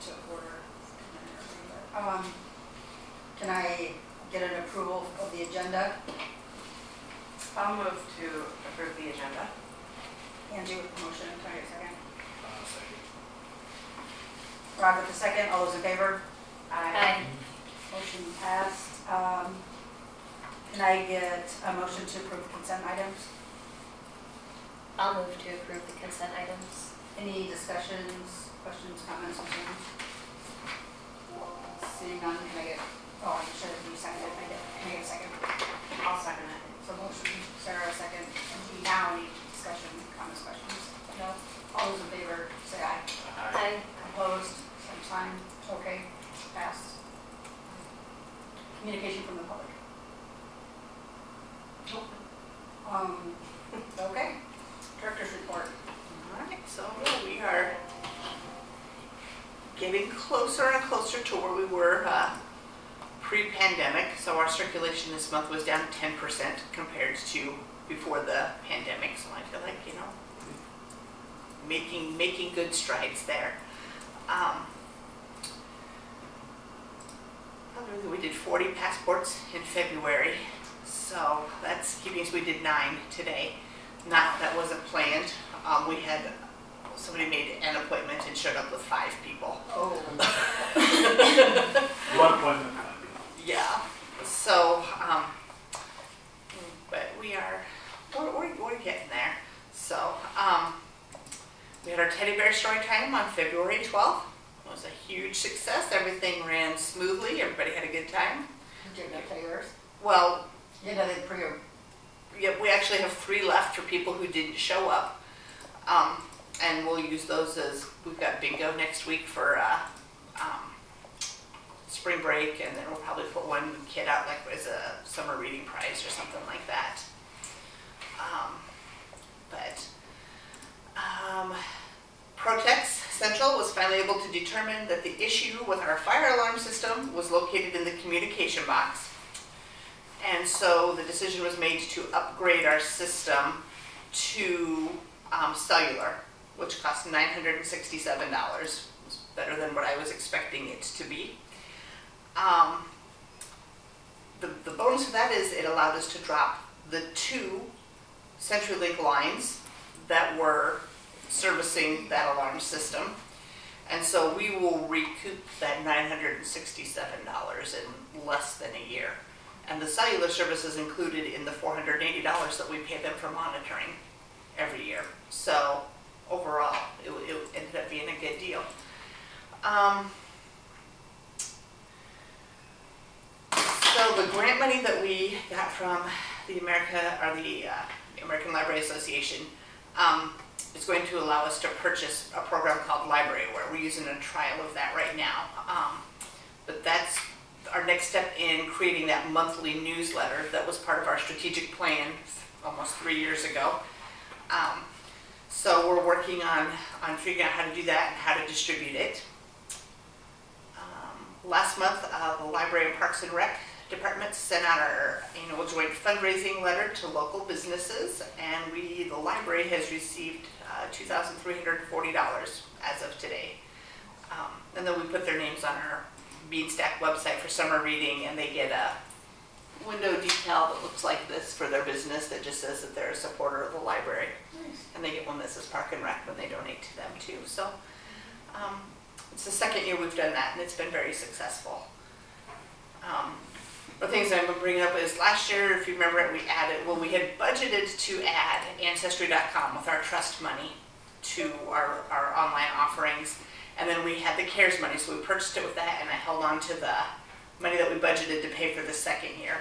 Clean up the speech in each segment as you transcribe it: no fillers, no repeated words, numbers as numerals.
to order. Can I get an approval of the agenda? I'll move to approve the agenda. Angie with the motion. Can I get a second? Second. Rob with the second. All those in favor? Aye. Motion passed. Can I get a motion to approve consent items? I'll move to approve the consent items. Any discussions, questions, comments, concerns? Seeing none, can I get, oh, I'm sure you seconded it. Can I get a second? I'll second it. So motion, Sarah, second. And now any discussion, comments, questions? No? All those in favor, say aye. Aye. Opposed, same sign. Okay, passed. Communication from the public. Okay. Director's report. All right, so we are getting closer and closer to where we were pre-pandemic. So our circulation this month was down 10% compared to before the pandemic. So I feel like, you know, making good strides there. We did 40 passports in February, so that's keeping us. We did 9 today. That wasn't planned. We had somebody made an appointment and showed up with 5 people. Oh. One appointment. Yeah. So, but we're getting there. So, we had our teddy bear story time on February 12th. It was a huge success. Everything ran smoothly. Everybody had a good time. Did you get yours? Well, You know, they pre. yeah, we actually have 3 left for people who didn't show up. And we'll use those as, we've got bingo next week for spring break, and then we'll probably put one kid out like as a summer reading prize or something like that. Protex Central was finally able to determine that the issue with our fire alarm system was located in the communication box. And so the decision was made to upgrade our system to cellular, which cost $967. It was better than what I was expecting it to be. The bonus of that is it allowed us to drop the 2 CenturyLink lines that were servicing that alarm system. And so we will recoup that $967 in less than a year. And the cellular service is included in the $480 that we pay them for monitoring every year. So overall, it ended up being a good deal. So the grant money that we got from the American Library Association is going to allow us to purchase a program called LibraryWare. We're using a trial of that right now. But that's our next step in creating that monthly newsletter that was part of our strategic plan almost 3 years ago. So we're working on figuring out how to do that and how to distribute it. Last month, the Library and Parks and Rec departments sent out our annual joint fundraising letter to local businesses, and the library has received $2,340 as of today. And then we put their names on our Beanstack website for summer reading, and they get a window decal that looks like this for their business that just says that they're a supporter of the library. Nice. And they get one that says Park and Rec when they donate to them too. So it's the 2nd year we've done that, and it's been very successful. The things I'm going to bring up is last year, if you remember it, we had budgeted to add Ancestry.com with our trust money to our online offerings. And then we had the CARES money, so we purchased it with that, and I held on to the money that we budgeted to pay for the 2nd year,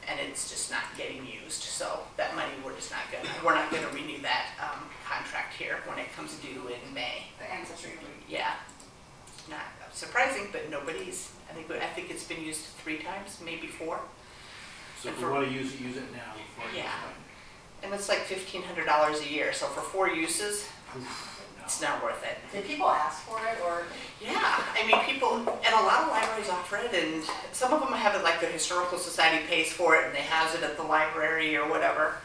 and it's just not getting used. So that money, we're not going to renew that contract here when it comes due in May. The Ancestry. Yeah, not surprising, but I think it's been used 3 times, maybe 4. So if you want to use it now. Yeah, and it's like $1,500 a year. So for 4 uses. It's not worth it. Did people ask for it, or? Yeah, I mean, people, and a lot of libraries offer it, and some of them have it like the Historical Society pays for it, and they house it at the library or whatever.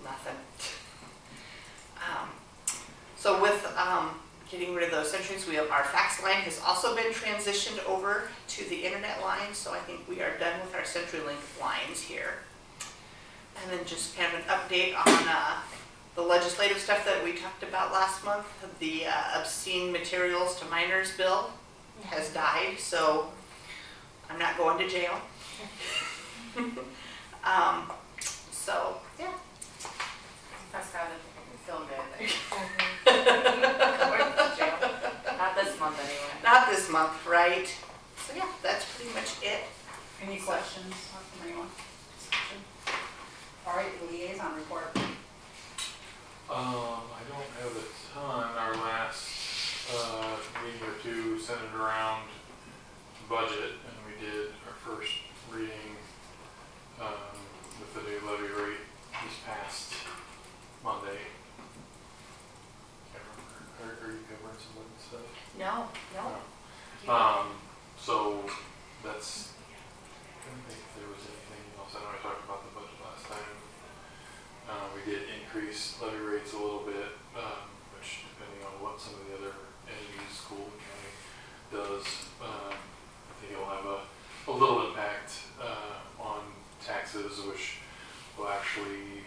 Nothing. So with getting rid of those entries. Our fax line has also been transitioned over to the internet line, so I think we are done with our CenturyLink lines here. And then just kind of an update on the legislative stuff that we talked about last month. The obscene materials to minors bill has died, so I'm not going to jail. So, yeah. That's gotta feel good. Going to jail. Not this month anyway. Not this month, right? So yeah, that's pretty much it. Any questions from anyone? Discussion? All right, liaison report. I don't have a ton. Our last meeting or two centered around budget, and we did our first reading with the new levy rate this past Monday. Can't remember. Are you covering some of that stuff? No. So that's, I don't think there was anything else. I know I talked about the budget last time. We did increase levy rates a little bit, which depending on what some of the other entities, school and county does, I think it'll have a little impact on taxes, which will actually,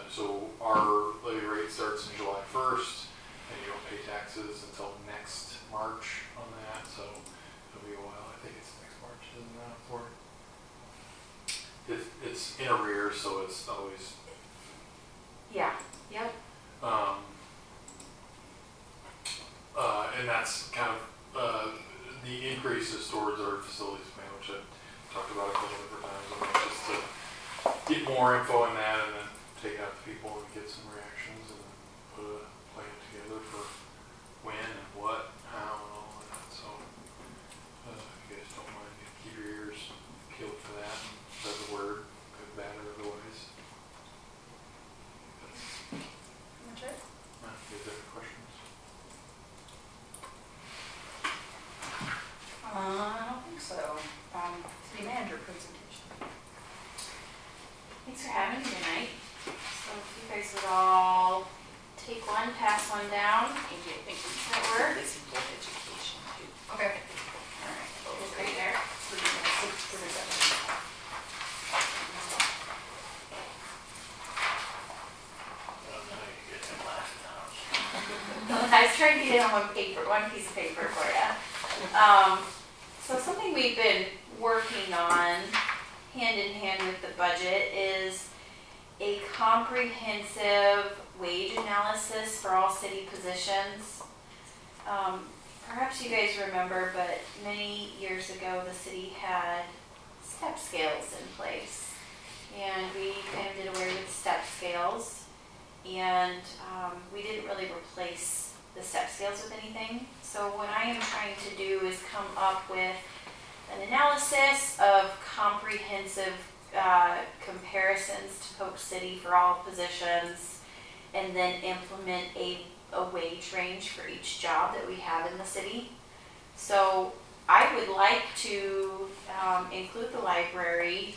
so our levy rate starts in July 1st, and you don't pay taxes until next March on that, so it'll be a while. I think it's next March, isn't that for? It's in arrears, so it's always. Yeah. Yep. And that's kind of the increases towards our facilities plan, which I talked about a couple different times. I mean, just to get more info in that, and then take out the people and get some reactions, and then put a plan together for when and what, how, and all of that. So, if you guys don't mind, keep your ears peeled for that and spread the word, good, bad, or otherwise. That's it. Is there any questions? I don't think so. City manager presentation. Thanks for having me tonight. So if you guys would all take one, pass one down. Thank you. Thank you. That work? This is board education too. Okay. All right, it's right there. I was trying to get it on one piece of paper for you. So something we've been working on hand in hand with the budget is a comprehensive wage analysis for all city positions. Perhaps you guys remember, but many years ago the city had step scales in place, and we kind of did away with step scales, and we didn't really replace the step scales with anything. So what I am trying to do is come up with an analysis of comprehensive comparisons to Polk City for all positions, and then implement a wage range for each job that we have in the city. So I would like to include the library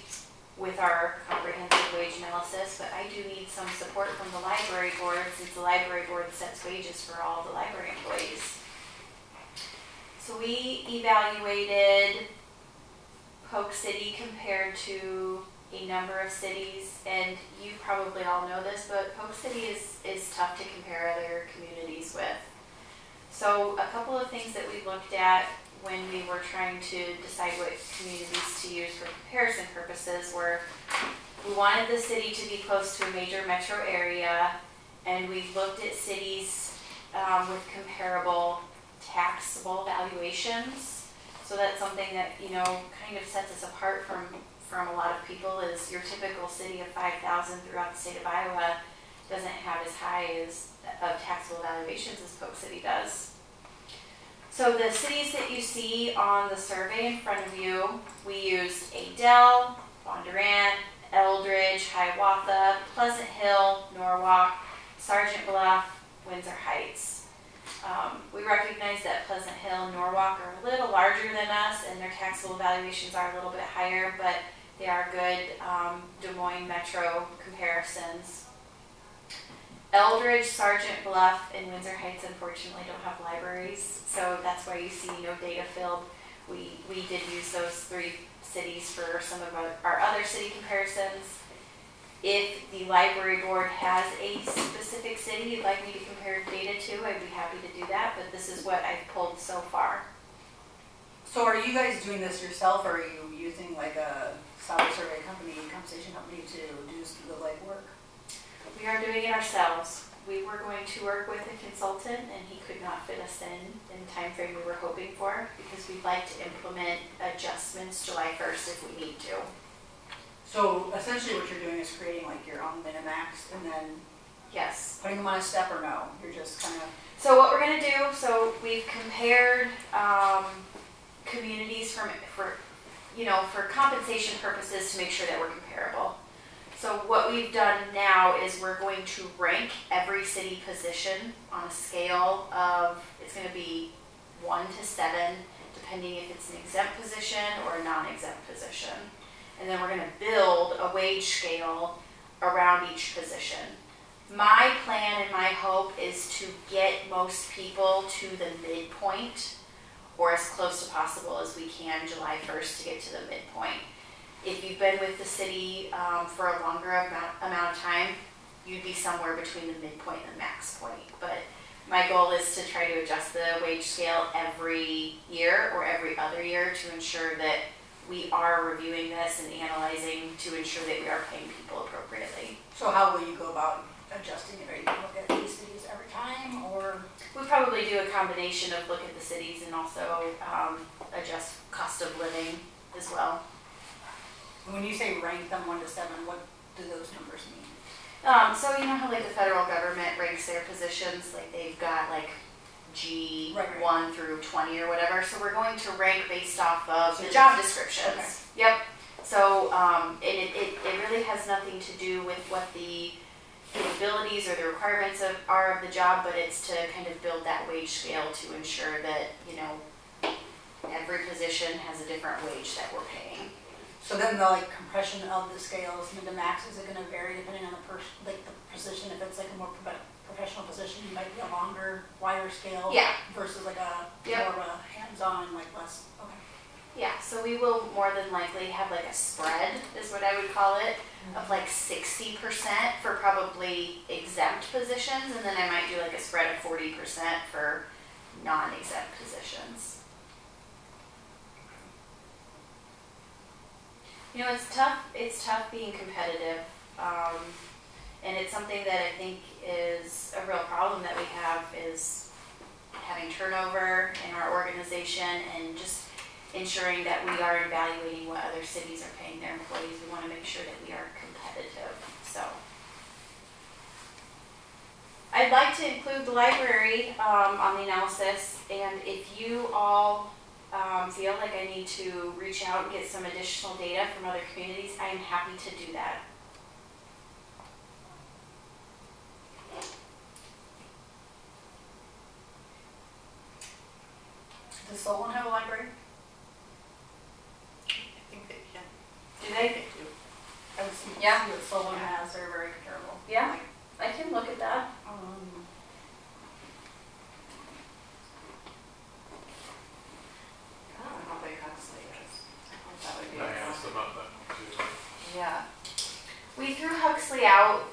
with our comprehensive wage analysis, but I do need some support from the library board, since the library board sets wages for all the library employees. So we evaluated Polk City compared to a number of cities, and you probably all know this, but Polk City is tough to compare other communities with. So a couple of things that we looked at when we were trying to decide what communities to use for comparison purposes were, we wanted the city to be close to a major metro area, and we looked at cities with comparable taxable valuations. So that's something that, you know, kind of sets us apart from a lot of people. Is your typical city of 5,000 throughout the state of Iowa doesn't have as high as of taxable valuations as Polk City does. So the cities that you see on the survey in front of you, we used Adel, Bondurant, Eldridge, Hiawatha, Pleasant Hill, Norwalk, Sergeant Bluff, Windsor Heights. We recognize that Pleasant Hill and Norwalk are a little larger than us, and their taxable valuations are a little bit higher, but they are good Des Moines metro comparisons. Eldridge, Sergeant Bluff, and Windsor Heights unfortunately don't have libraries, so that's why you see no data filled. We did use those 3 cities for some of our other city comparisons. If the library board has a specific city you'd like me to compare data to, I'd be happy to do that, but this is what I've pulled so far. So are you guys doing this yourself, or are you using like a salary survey company, compensation company to do the legwork? We are doing it ourselves. We were going to work with a consultant and he could not fit us in the time frame we were hoping for because we'd like to implement adjustments July 1st if we need to. So essentially what you're doing is creating like your own Minimax and then Yes. putting them on a step, or no? You're just kind of... So what we're going to do, so we've compared communities for compensation purposes to make sure that we're comparable. So what we've done now is we're going to rank every city position on a scale of, it's going to be 1 to 7, depending if it's an exempt position or a non-exempt position. And then we're going to build a wage scale around each position. My plan and my hope is to get most people to the midpoint, or as close to possible as we can July 1st to get to the midpoint. If you've been with the city for a longer amount of time, you'd be somewhere between the midpoint and the max point. But my goal is to try to adjust the wage scale every year or every other year to ensure that we are reviewing this and analyzing to ensure that we are paying people appropriately. So how will you go about adjusting it? Are you going to look at these cities every time, or? We'll probably do a combination of look at the cities and also adjust cost of living as well. When you say rank them 1 to 7, what do those numbers mean? So you know how like the federal government ranks their positions, like they've got like G1 Right. through 20 or whatever. So we're going to rank based off of So the job just- descriptions. okay. Yep. So and it really has nothing to do with what the capabilities or the requirements are of the job, but it's to kind of build that wage scale to ensure that, you know, every position has a different wage that we're paying. So then the like compression of the scales, mid to max, is it going to vary depending on the the position? If it's like a more professional position, you might be a longer, wider scale. Yeah. Versus like a Yep. more of a hands-on, like less. Okay. Yeah, so we will more than likely have like a spread, is what I would call it, of like 60% for probably exempt positions, and then I might do like a spread of 40% for non-exempt positions. You know, it's tough being competitive, and it's something that I think is a real problem that we have is having turnover in our organization and just ensuring that we are evaluating what other cities are paying their employees. We want to make sure that we are competitive. So I'd like to include the library on the analysis, and if you all feel like I need to reach out and get some additional data from other communities, I am happy to do that. Does Solon have a library? I think they can. Do they? do. I would see, Yeah. see what Solon has. They're very comparable. Yeah, I can look at that. I don't know how big Huxley is. I thought that would be. I asked about that too. Yeah. We threw Huxley out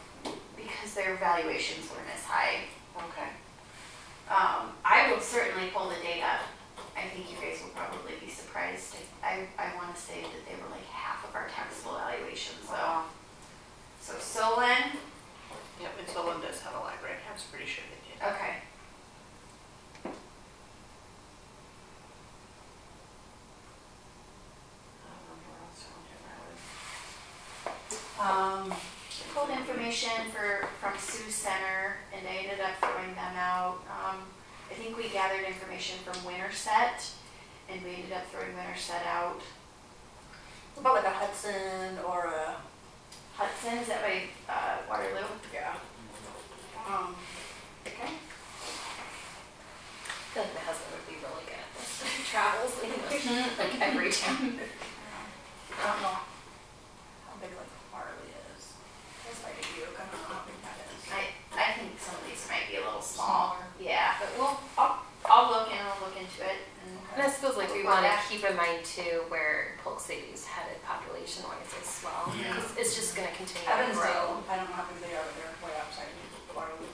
because their valuations weren't as high. Okay. I will certainly pull the data. I think you guys will probably be surprised. I want to say that they were like half of our taxable valuations. Wow. So Solon, Yep, and Solon does have a library. I was pretty sure they did. okay. I don't remember where else around here I was. Pulled information from Sioux Center, and I ended up throwing them out. I think we gathered information from Winterset, and we ended up throwing Winterset out. What about like a Hudson or a? Hudson, is that by Waterloo? Yeah. Okay. I feel like my husband would be really good at this. He travels English like every time. I don't know how big like Marley is. It's like a Utica. I don't know how big that is. I think keep in mind too where Polk City's headed population-wise as well. Yeah. 'Cause it's just going to continue to Evansdale, grow. I don't know how big they are, but they're way outside of Waterloo.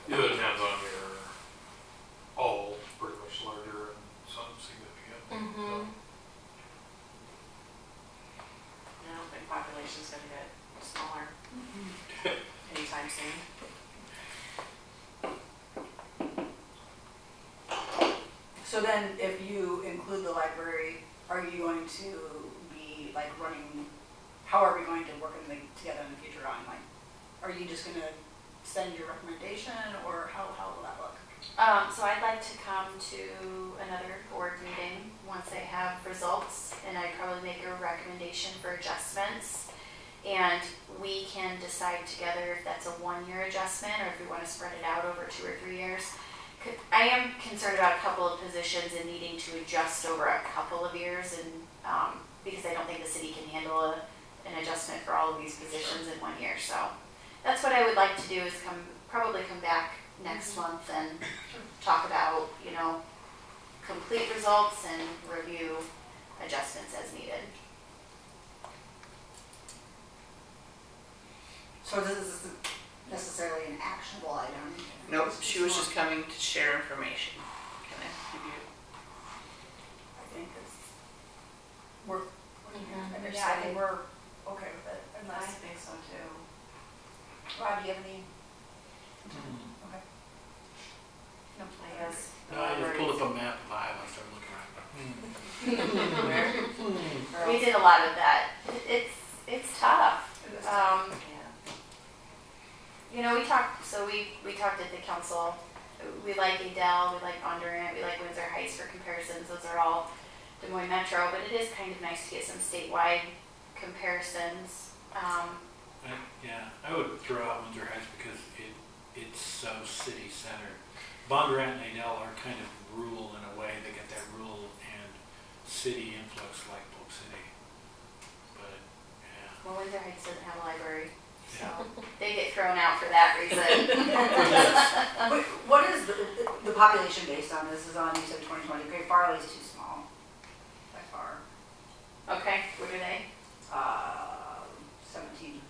The other towns on here are all pretty much larger and some significant. Mm-hmm. I don't think population's gonna get smaller anytime soon. So then, if you include the library, are you going to be like running, how are we going to work together in the future on like, are you just gonna send your recommendation or how will that look? So I'd like to come to another board meeting once I have results, and I'd probably make a recommendation for adjustments. And we can decide together if that's a 1-year adjustment or if we want to spread it out over 2 or 3 years. I am concerned about a couple of positions and needing to adjust over a couple of years, and because I don't think the city can handle an adjustment for all of these positions in 1 year. So that's what I would like to do, is probably come back next month and talk about, complete results and review adjustments as needed. So this isn't necessarily an actionable item? Nope, she was just coming to share information. Can I give you? I think it's worth looking at. Mhm. Yeah, I think we're okay with it, I unless, think so too. Rob, do you have any? Hmm. Okay. No, I guess. No, I just pulled up a map of Iowa and started looking around. We did a lot of that. It's tough. Yeah. We talked at the council. We like Adele, we like Bondurant, we like Windsor Heights for comparisons. Those are all Des Moines Metro, but it is kind of nice to get some statewide comparisons. Yeah, I would throw out Windsor Heights because it's so city-centered. Bondurant and Adele are kind of rural in a way. They get that rural and city influx like Polk City. But, yeah. Well, Windsor Heights doesn't have a library, so Yeah. they get thrown out for that reason. Wait, what is the population based on? This is on, you said 2020. Great Farley's too small, by far. Okay, what are they? 17.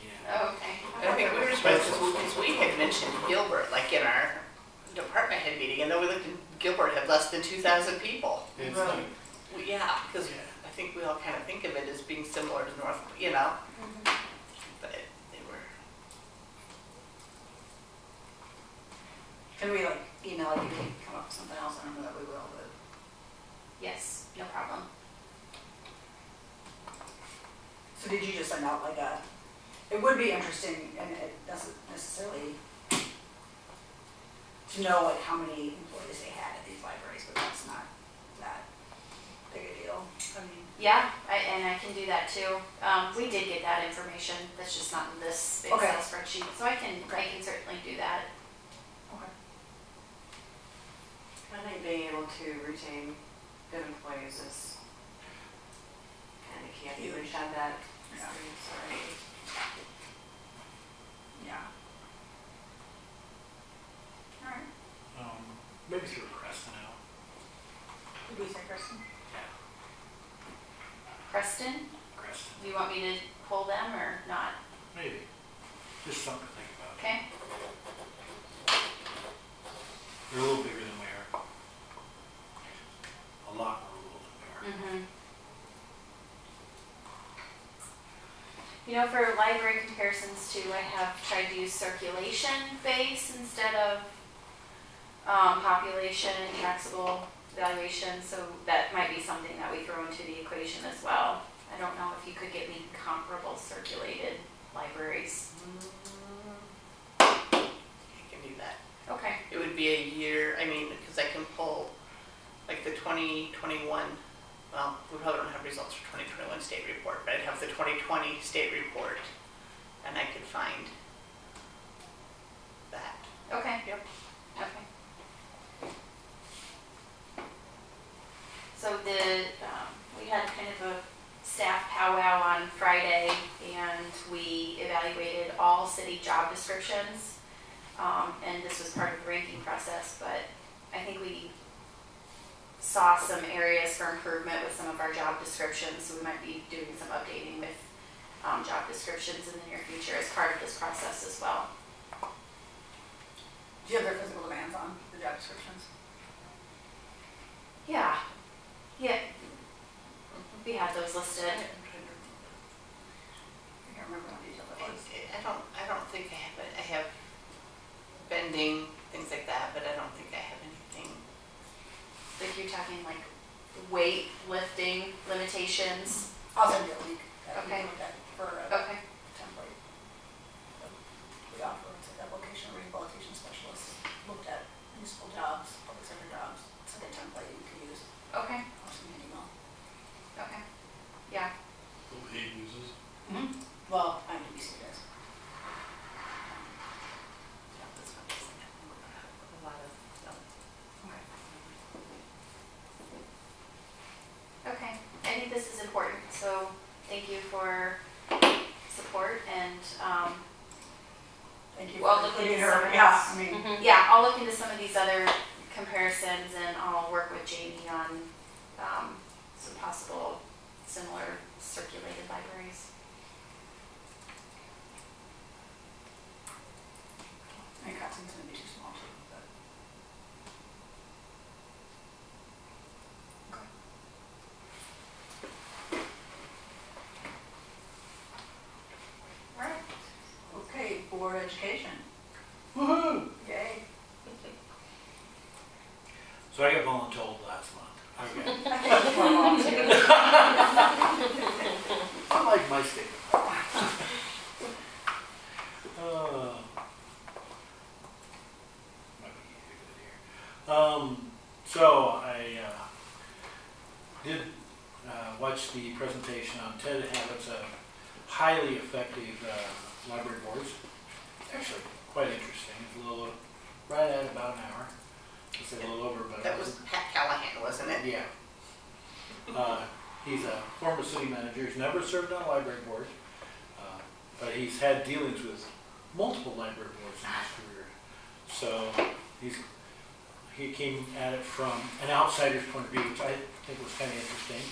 Yeah. Okay. I think we were surprised because we had mentioned Gilbert, like in our department head meeting, and then we looked and Gilbert had less than 2,000 people. It's Really? like, Yeah, because I think we all kind of think of it as being similar to North, but they were. Can we like email you and come up with something else? I don't know that we will, but. Yes, no problem. So did you just send out like it would be interesting, and it doesn't necessarily to know like how many employees they had at these libraries, but that's not that big a deal. I mean, Yeah, and I can do that too. We did get that information. That's just not in this Excel Okay. spreadsheet, so I can certainly do that. okay. I think being able to retain good employees is kind of key. I think we've had that Yeah. experience already. Yeah. All right. maybe through Creston out. Did we say Kristen? Yeah, Preston, Creston. do you want me to pull them or not? Maybe. Just something to think about. Okay. They're a little bigger than we are. A lot more rural than we are. Mm-hmm. For library comparisons too, I have tried to use circulation base instead of population and taxable valuation, so that might be something that we throw into the equation as well. I don't know if you could get me comparable circulated libraries. I can do that. Okay. It would be a year, because I can pull like the 2021, well, we probably don't have results for 2021 state report, but I'd have the 2020 state report and I could find that. Okay. Yep. Okay. So we had kind of a staff powwow on Friday, and we evaluated all city job descriptions. And this was part of the ranking process, but I think we saw some areas for improvement with some of our job descriptions, so we might be doing some updating with job descriptions in the near future as part of this process as well. Do you have their physical demands on the job descriptions? Yeah, yeah, we had those listed. I can't remember what detail that was. I don't think I have it. I have bending, things like that, but I don't think I have anything. Like you're talking like weight lifting limitations. I'll send you a link that you Okay. can look at for a Okay. template. We offer it's like a vocational rehabilitation specialist, looked at municipal jobs, public sector jobs. It's like a template you can use. Okay. I'll send you an email. Okay. Yeah. Who he uses. Well, I'm UBC guys. Yeah, this one is a lot of stuff. Okay. I think this is important, so thank you for support and Thank you Well, for look including into some her. of Yeah, this. I mean, yeah, I'll look into some of these other comparisons and I'll work with Jamie on some possible similar circulated libraries. I think Catson's gonna be too small too, but. Okay. Right. Okay, board education. Woohoo! Yay. So I got voluntold last month. Okay. Unlike my statement. Might be good here. So I did watch the presentation on 10 habits of highly effective library boards. Actually, quite interesting. It's a little, right at about an hour. It's a little over, but That was Pat Callahan, wasn't it? yeah. He's a former city manager. He's never served on a library board, but he's had dealings with multiple library boards in his career. So he came at it from an outsider's point of view, which I think was kind of interesting.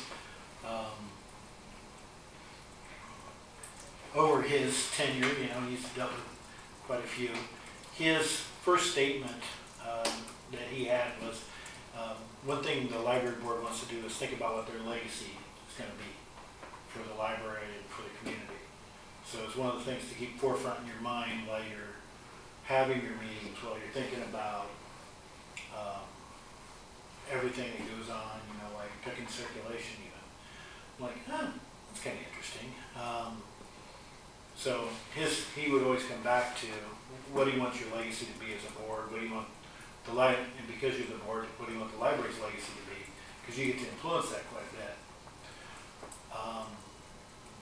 Over his tenure, you know, he's dealt with quite a few. His first statement that he had was, one thing the library board wants to do is think about what their legacy is going to be for the library and for the community. So it's one of the things to keep forefront in your mind while you're having your meetings, while you're thinking about everything that goes on, you know, like picking circulation even. I'm like, that's kind of interesting. So he would always come back to, what do you want your legacy to be as a board? What do you want the and because you're the board, what do you want the library's legacy to be? Because you get to influence that quite a bit.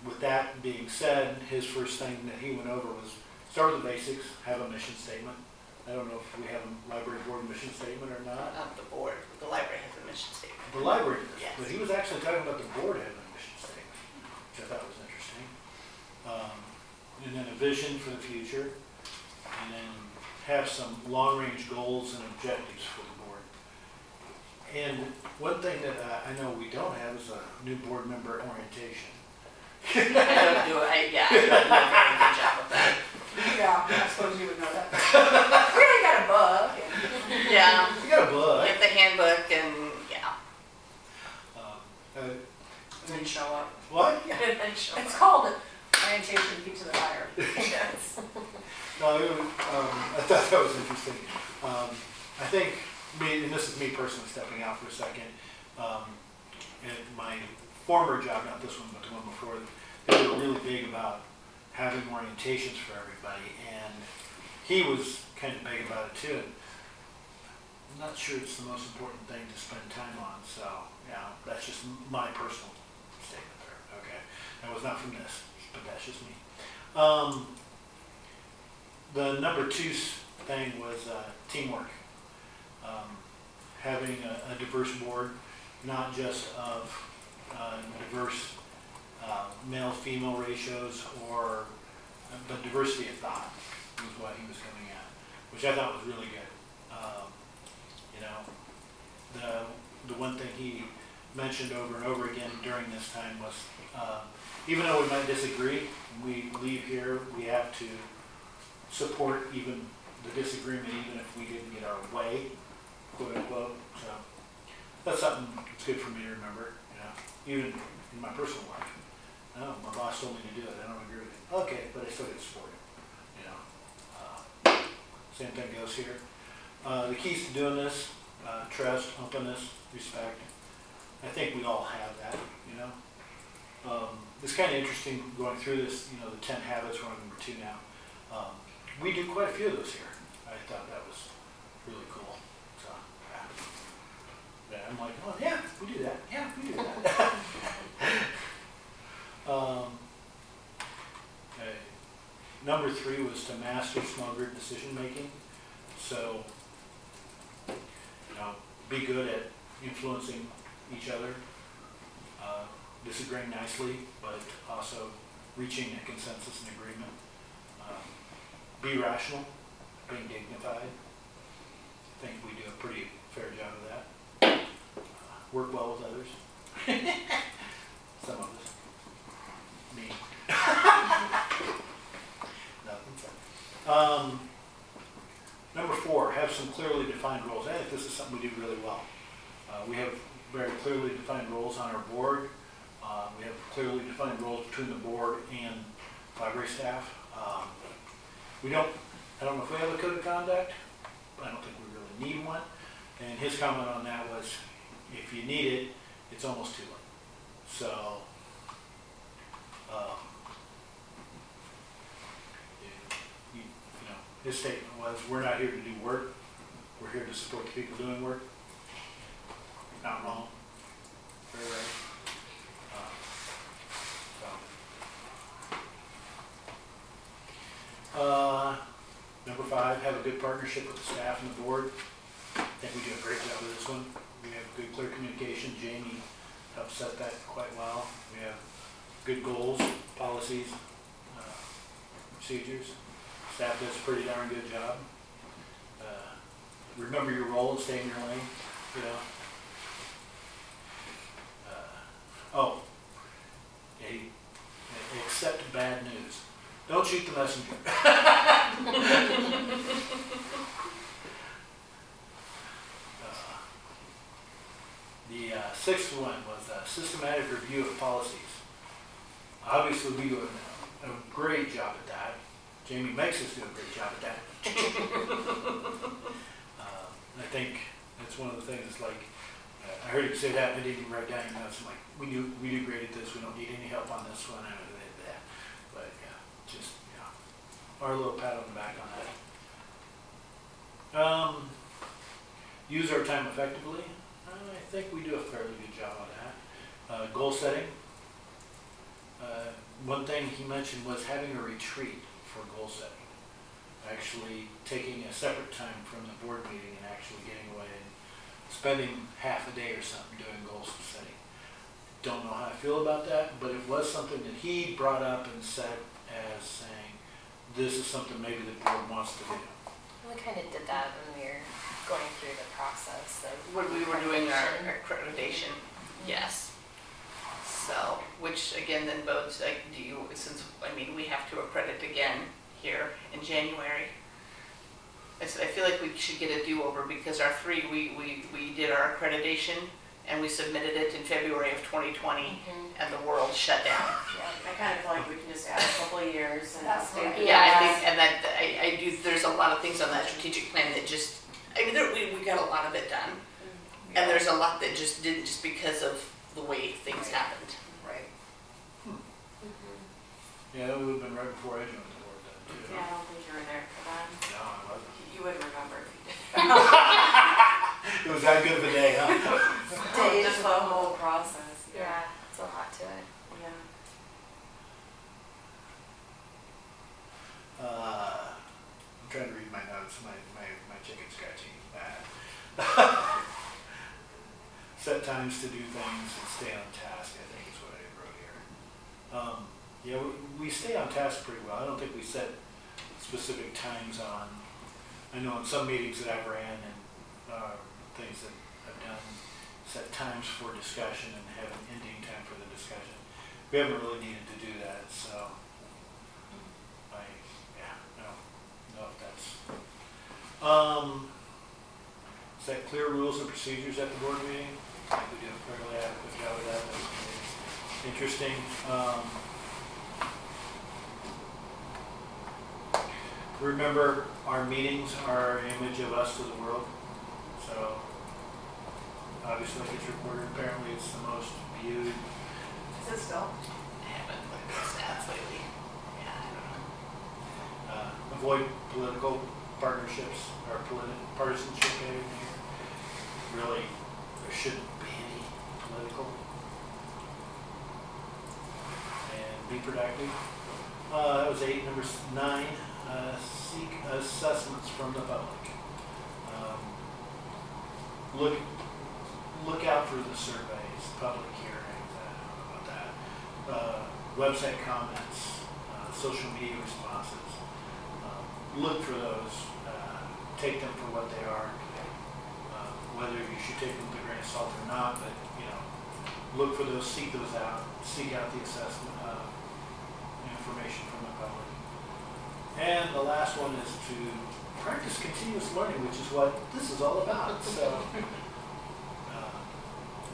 With that being said, his first thing that he went over was start with the basics, have a mission statement. I don't know if we have a library board mission statement or not. The board, the library has a mission statement. The library does, Yes. but he was actually talking about the board having a mission statement, which I thought was interesting. And then a vision for the future, and then have some long-range goals and objectives for the board. And one thing that I know we don't have is a new board member orientation. I don't do it, yeah, I don't do a very good job of that. Yeah, I suppose you would know that. We already got a book. And Yeah, You got a book. get the handbook and, yeah. And show up. What? And then show it's up. called orientation keeps it fire. Yes. No, I thought that was interesting. I think, and this is me personally stepping out for a second, at my former job, not this one, but the one before, they were really big about having orientations for everybody, and he was kind of big about it too. I'm not sure it's the most important thing to spend time on, so, yeah, that's just my personal statement there, okay? That was not from this, but that's just me. The number 2 thing was teamwork. Having a diverse board, not just of diverse male-female ratios, but diversity of thought was what he was coming at, which I thought was really good. You know, the one thing he mentioned over and over again during this time was, even though we might disagree, when we leave here, we have to support even the disagreement, even if we didn't get our way, quote unquote. So that's something that's good for me to remember, you know, even in my personal life. No, my boss told me to do it. I don't agree with it. Okay, but I still get support. You know, same thing goes here. The keys to doing this: trust, openness, respect. I think we all have that. You know, it's kind of interesting going through this. You know, the 10 habits. We're on number 2 now. We do quite a few of those here. I thought that was really cool. So, yeah, I'm like, oh yeah, we do that. Yeah, we do that. Number 3 was to master small group decision making. So, you know, be good at influencing each other, disagreeing nicely, but also reaching a consensus and agreement. Be rational, being dignified. I think we do a pretty fair job of that. Work well with others. Some of us. Me. Nothing. Number 4, have some clearly defined roles. I think this is something we do really well. We have very clearly defined roles on our board. We have clearly defined roles between the board and library staff. I don't know if we have a code of conduct, but I don't think we really need one. And his comment on that was, if you need it, it's almost too late. So, you know, his statement was, we're not here to do work. We're here to support the people doing work. Not wrong. Very right. Number 5, have a good partnership with the staff and the board. I think we do a great job with this one. We have good, clear communication. Jamie helps set that quite well. We have good goals, policies, procedures. Staff does a pretty darn good job. Remember your role and stay in your lane, you know. Accept bad news. Don't shoot the messenger. The 6th one was a systematic review of policies. Obviously, we do a great job at that. Jamie makes us do a great job at that. I think that's one of the things. It's like, I heard you say that, but I didn't write down your notes. I'm like, we do great at this. We don't need any help on this one. But yeah, just, you know, our little pat on the back on that. Use our time effectively. I think we do a fairly good job on that. Goal setting. One thing he mentioned was having a retreat for goal setting. Actually taking a separate time from the board meeting and actually getting away and spending half a day or something doing goal setting. Don't know how I feel about that, but it was something that he brought up and said as saying, this is something maybe the board wants to do. We kind of did that when we were going through the process of When we were doing our accreditation, yes. So, which again then bodes, like, since, I mean, we have to accredit again here in January. I feel like we should get a do-over because our 3, we did our accreditation and we submitted it in February of 2020 and the world shut down. Yeah, I kind of feel like we can just add a couple of years and That's stay. right. Yeah, I think, and that, I do, there's a lot of things on that strategic plan that just, I mean, we got a lot of it done. And there's a lot that just didn't, just because of the way things happened. Right. Yeah, it would have been right before I joined the board then, too. Yeah, I don't think you were there for that. No, I wasn't. You wouldn't remember if you did. It was that good of a day, huh? Just the whole process. Yeah, it's a lot to it. Yeah. I'm trying to read my notes. My chicken scratching is bad. Set times to do things and stay on task, I think is what I wrote here. Yeah, we stay on task pretty well. I don't think we set specific times on, I know in some meetings that I've ran and things that I've done, set times for discussion and have an ending time for the discussion. We haven't really needed to do that, so I don't know if that's. Set clear rules and procedures at the board meeting. I think we do a fairly adequate job of that. That's interesting. Remember, our meetings are an image of us to the world. So obviously it gets recorded. Apparently it's the most viewed. Is it still? I haven't looked at stats lately. Yeah, I don't know. Avoid political partnerships or partisanship in here. Really, there shouldn't be any political. And be productive. That was 8. Number 9, seek assessments from the public. Look out for the surveys, public hearings, I don't know about that. Website comments, social media responses. Look for those. Take them for what they are. Whether you should take them with a grain of salt or not, but look for those, seek those out, seek out the assessment information from the public. And the last one is to practice continuous learning, which is what this is all about. So,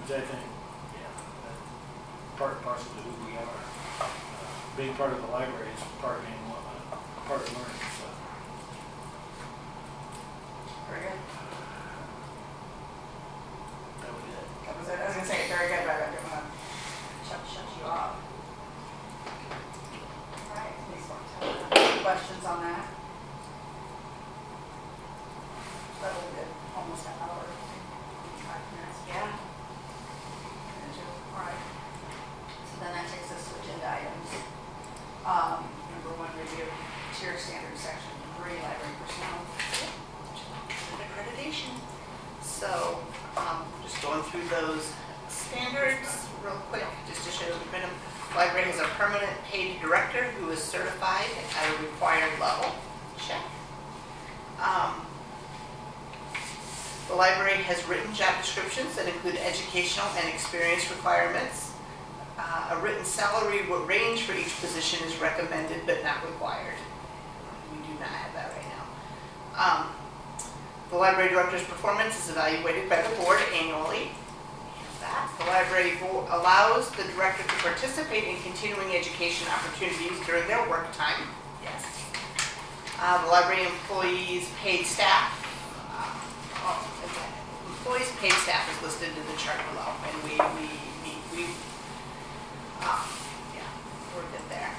which I think, part and parcel to who we are. Being part of the library is part of learning. So. Very good. That would be it. That was it. I was gonna say very good, but I didn't want to shut you off. All right. Any questions on that? That will be almost an hour. 5 minutes. Yeah. All right. So then that takes us to agenda items. Number 1, review tier standard section 3, library personnel. Accreditation. So, just going through those standards real quick, just to show the minimum. Library has a permanent paid director who is certified at a required level. Check. The library has written job descriptions that include educational and experience requirements. A written salary range for each position is recommended but not required. We do not have that right now. The library director's performance is evaluated by the board annually. The library allows the director to participate in continuing education opportunities during their work time. Yes. The library employees paid staff. Employees paid staff is listed in the chart below, and we're good there.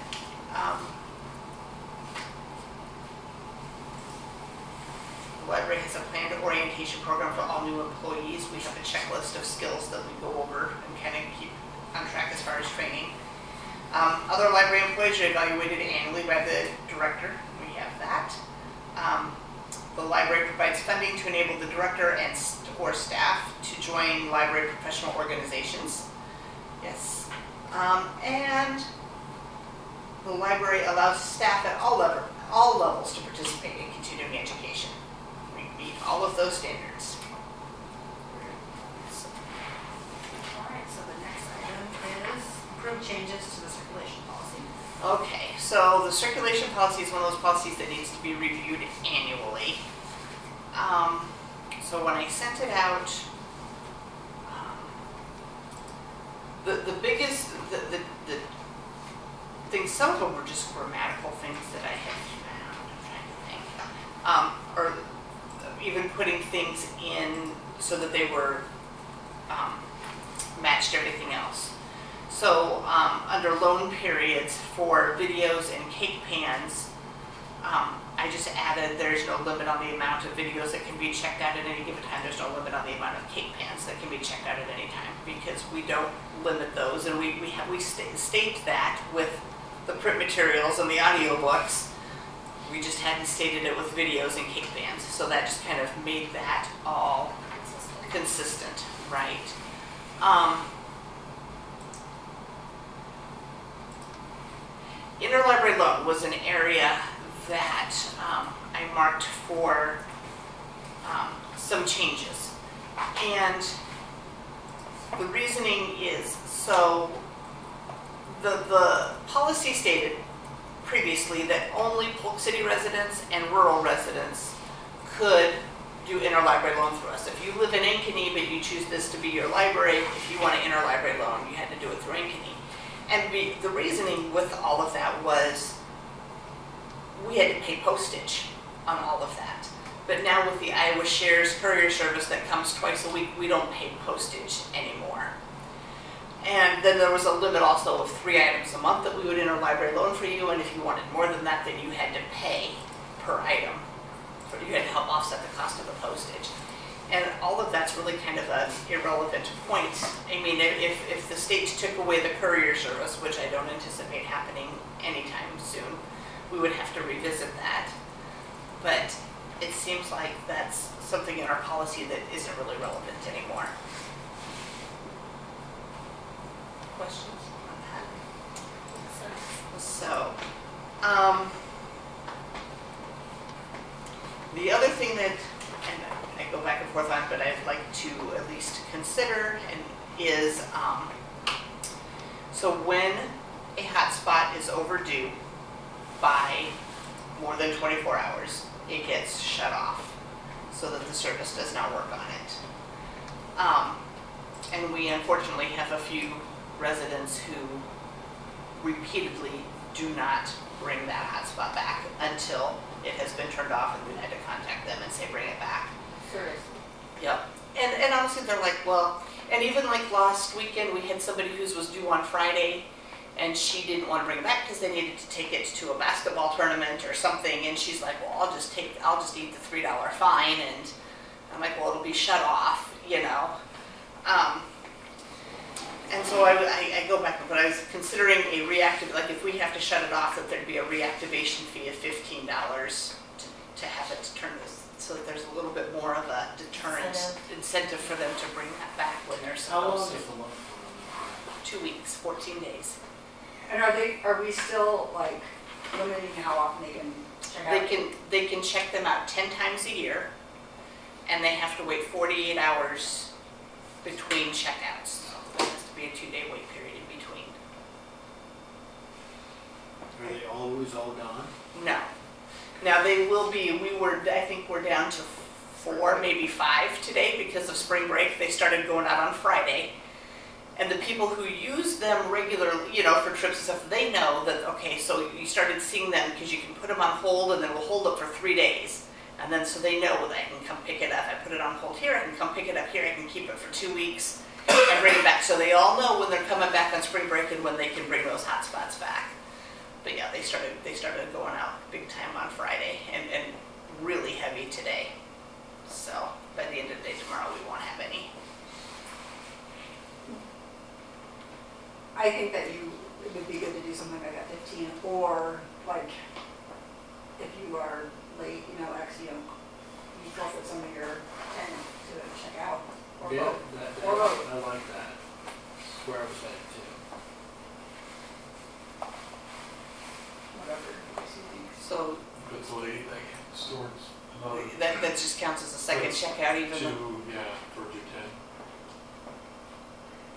The library has a planned orientation program for all new employees. We have a checklist of skills that we go over and kind of keep on track as far as training. Other library employees are evaluated annually by the director. We have that. The library provides funding to enable the director or staff to join library professional organizations. Yes. And the library allows staff at all levels to participate in continuing education. We meet all of those standards. All right, so the next item is approve changes to the circulation policy. Okay, so the circulation policy is one of those policies that needs to be reviewed annually. So when I sent it out, the biggest, the things, some of them were just grammatical things that I had found, I'm trying to think. Or even putting things in so that they were matched everything else. So under loan periods for videos and cake pans, I just added there's no limit on the amount of videos that can be checked out at any given time. There's no limit on the amount of cake pans that can be checked out at any time, because we don't limit those, and we state that with the print materials and the audiobooks. We just hadn't stated it with videos and cake pans, so that just kind of made that all consistent, right? Interlibrary loan was an area that I marked for some changes. And The reasoning is, so the policy stated previously that only Polk City residents and rural residents could do interlibrary loan through us. If you live in Ankeny but you choose this to be your library, if you want an interlibrary loan, you had to do it through Ankeny. And the reasoning with all of that was we had to pay postage on all of that. But now with the Iowa Shares courier service that comes twice a week, we don't pay postage anymore. And then there was a limit also of 3 items a month that we would interlibrary loan for you, and if you wanted more than that, then you had to pay per item. You had to help offset the cost of the postage. And all of that's really kind of an irrelevant point. I mean, if the state took away the courier service, which I don't anticipate happening anytime soon, we would have to revisit that. But it seems like that's something in our policy that isn't really relevant anymore. Questions on that? So, the other thing that, and I go back and forth on, but I'd like to at least consider, and is, so when a hotspot is overdue by more than 24 hours, it gets shut off so that the service does not work on it. And we unfortunately have a few residents who repeatedly do not bring that hotspot back until it has been turned off, and we've had to contact them and say bring it back. Seriously. Yep. And honestly, they're like, well, and even like last weekend, we had somebody whose was due on Friday, and she didn't want to bring it back because they needed to take it to a basketball tournament or something, and she's like, well, I'll just eat the $3 fine, and I'm like, well, it'll be shut off, you know. And so I go back, but I was considering a reactive, like if we have to shut it off, that there'd be a reactivation fee of $15 to have it turn this, so that there's a little bit more of a deterrent incentive for them to bring that back when they're How long supposed is to. the loan for? 2 weeks, 14 days. And are we still like limiting how often they can check out? They can check them out 10 times a year, and they have to wait 48 hours between checkouts. There has to be a 2-day wait period in between. Are they always all gone? No. Now they will be, I think we're down to 4, maybe 5 today because of spring break. They started going out on Friday. And the people who use them regularly, you know, for trips and stuff, they know that, okay, so you started seeing them because you can put them on hold and then we'll hold it for 3 days. And then so they know that I can come pick it up. I put it on hold here, I can come pick it up here, I can keep it for 2 weeks and bring it back. So they all know when they're coming back on spring break and when they can bring those hotspots back. But yeah, they started going out big time on Friday and really heavy today. So by the end of the day tomorrow, we won't have any. I think that it would be good to do something like that 15, or like if you are late, you know, actually, you forfeit some of your 10 to check out. Or Yeah, both. Or both. I like that. That's where I was at too. Whatever you think. So If it's late, I can store another that just counts as a second checkout, even though 2, yeah, towards your 10.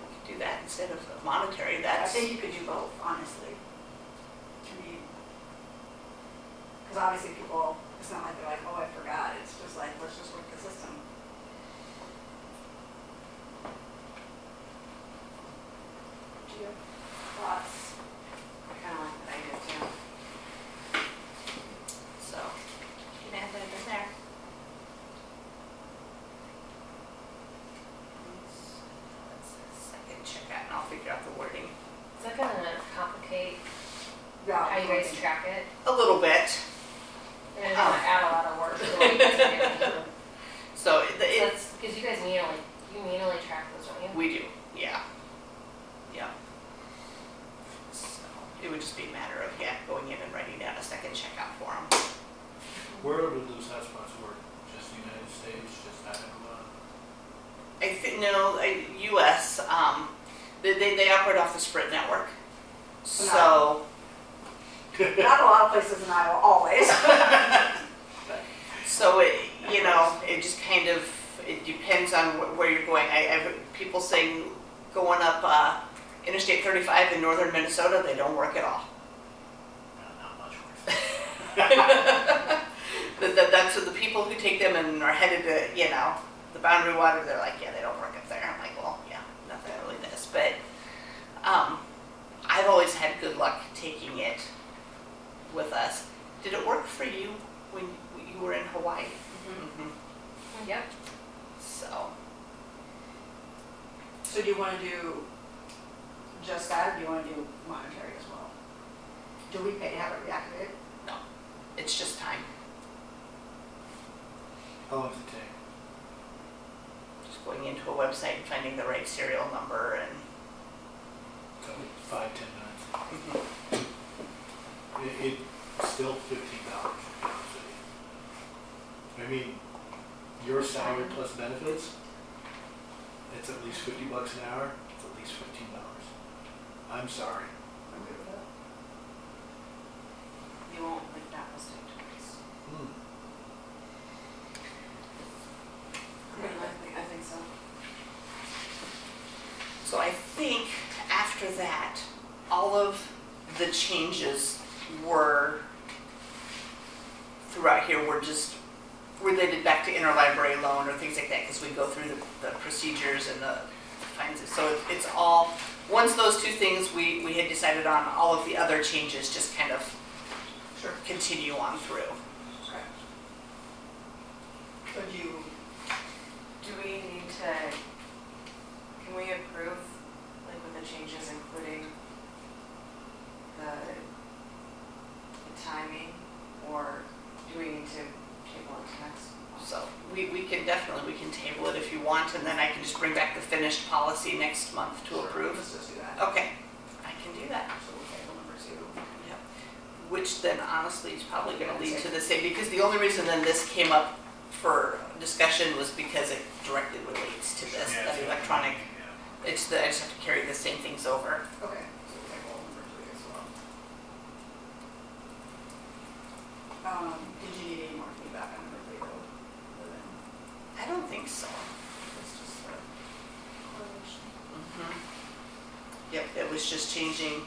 you could do that instead of monetary. I That's think you could do both, honestly. I mean, because obviously people, it's not like they're like, oh, I forgot. It's just like, let's just work the system. Do you have thoughts? I kind of like that idea too. so you can add that in there. That's a second checkout, and I'll figure out the wording. Is that gonna complicate Yeah. how you guys track it? A little bit. And it's gonna add a lot of work to what you guys are gonna do. So That's, because you guys manually track those, don't you? we do, yeah. Yeah. So it would just be a matter of, going in and writing down a second checkout for them. Where do those hotspots work? Just the United States, just Iowa? I think, no, US, they operate off the Sprint network. So, Not a lot of places in Iowa, always. so it just kind of, it depends on where you're going. I've heard people saying going up Interstate 35 in northern Minnesota, they don't work at all. Not much worse. That's the people who take them and are headed to, you know, the Boundary Water, they're like, yeah, they don't work up there. I'm like, well, yeah, nothing really does. But I've always had good luck taking it with us. Did it work for you when you were in Hawaii? Mm-hmm. Yep. So So do you want to do just that, or do you want to do monetary as well? Do we pay to have it reactivated? no, it's just time. How long does it take? Just going into a website and finding the right serial number and. So 5-10 minutes. It's still $15, to be honest with you. I mean, your salary plus benefits, it's at least $50 an hour, it's at least $15. I'm sorry. I'm good with that. You won't like that mistake twice. I think so. So I think after that, all of the changes were throughout here were just related back to interlibrary loan or things like that, because we go through the procedures and the fines. So it's all, once those two things we had decided on, all of the other changes just kind of Sure. continue on through. Okay. So Do we need to, can we approve, like with the changes, including the timing, or do we need to table it to next? So we can definitely, we can table it if you want, and then I can just bring back the finished policy next month to approve. Let's just do that. Okay, I can do that. So we'll table number 2. Yep. Which then honestly is probably going to lead to the same, because the only reason then this came up for discussion was because it directly relates to this, Yeah, that it's electronic. yeah. It's the, I just have to carry the same things over. Okay, so we'll table number 3 as well. Did you need any more feedback on number 3 though? Other than I don't think so. it's just the correlation? Yep, it was just changing.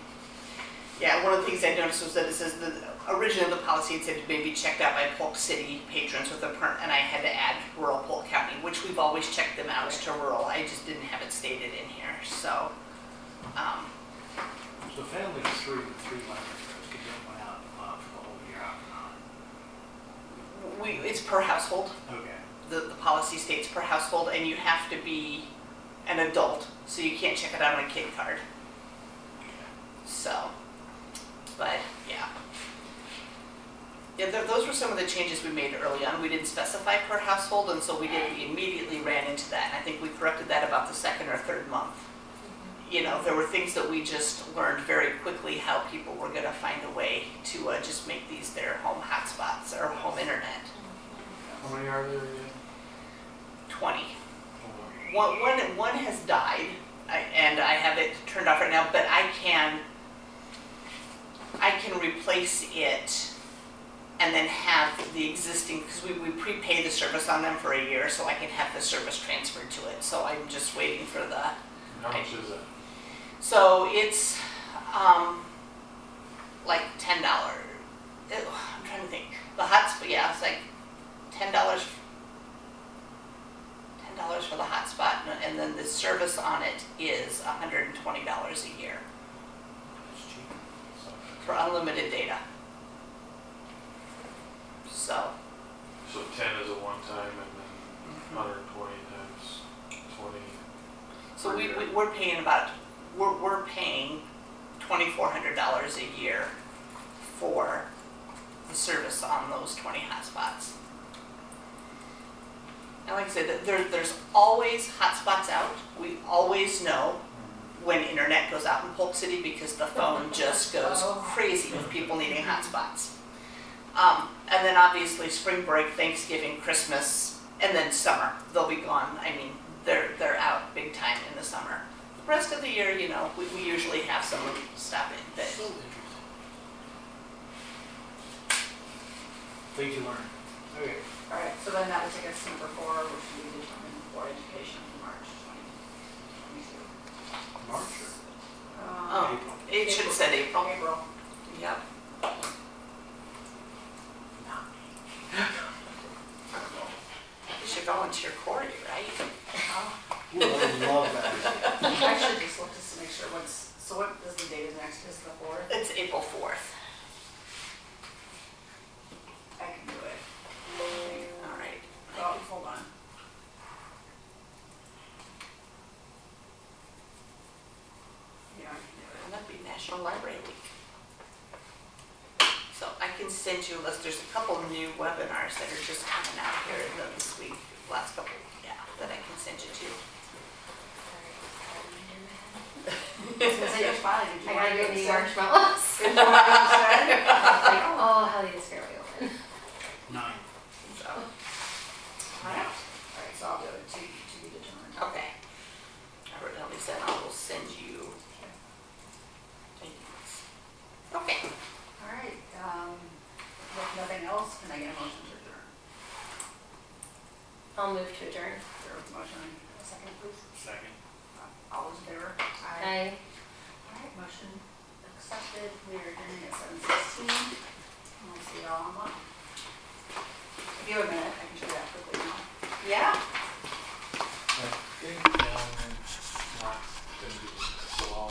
Yeah, one of the things I noticed was that it says the originally the policy had said to maybe checked out by Polk City patrons with a permit, and I had to add rural Polk County, which we've always checked them out to rural. I just didn't have it stated in here, so. So family of 3 with 3 library cards could get one out for the whole year out and It's per household. on. Okay. The policy states per household, and you have to be an adult, so you can't check it out on a kid card. So, but yeah. Yeah, those were some of the changes we made early on. We didn't specify per household, and so we immediately ran into that. And I think we corrected that about the 2nd or 3rd month. You know, there were things that we just learned very quickly how people were going to find a way to just make these their home hotspots or home internet. How many are there again? 20. One has died, and I have it turned off right now, but I can replace it and then have the existing, because we prepay the service on them for a year, so I can have the service transferred to it. So I'm just waiting for the. How much is it? So it's like $10. I'm trying to think. The hotspot, yeah, it's like $10 for the hotspot, and then the service on it is $120 a year That's cheap. for unlimited data. So, So 10 is a one-time, and then 120 times 20. so we're paying about we're paying $2,400 a year for the service on those 20 hotspots. And like I said, there's always hotspots out. We always know when internet goes out in Polk City, because the phone just goes crazy with people needing hotspots. And then obviously spring break, Thanksgiving, Christmas, and then summer, they'll be gone. I mean, they're out big time in the summer. The rest of the year, you know, we usually have someone stop in. But So interesting. Things you learn. Okay. Alright, so then that would take us to number 4, which would be determined for education in March 2022. March or? Oh, it should have said April. April. Yep. You should go into your quarter, right? Ooh, I love that. I should just look just to make sure so what is the date of next, is the 4th? It's April 4th. I can do it. All right. Oh, hold on. Yeah, I can do it. And that'd be National Library Week. So I can send you a list. There's a couple new webinars that are just coming out here this week, last couple, that I can send you to. I was gonna say, you're smiling, did you I want gotta to go get eat started? marshmallows. Did you want to get started? Oh, how they scare me open. 9. So, Alright, so I'll do it to be determined. okay. I wrote down Lisa, and I will send you. Okay. Alright, with nothing else, can I get a motion to adjourn? I'll move to adjourn. There was a motion, a second please. Second. All those in favor? Aye. Alright, motion accepted, we are adjourning at 7:16. We'll see y'all online. If you have a minute, I can show you that quickly now. Yeah.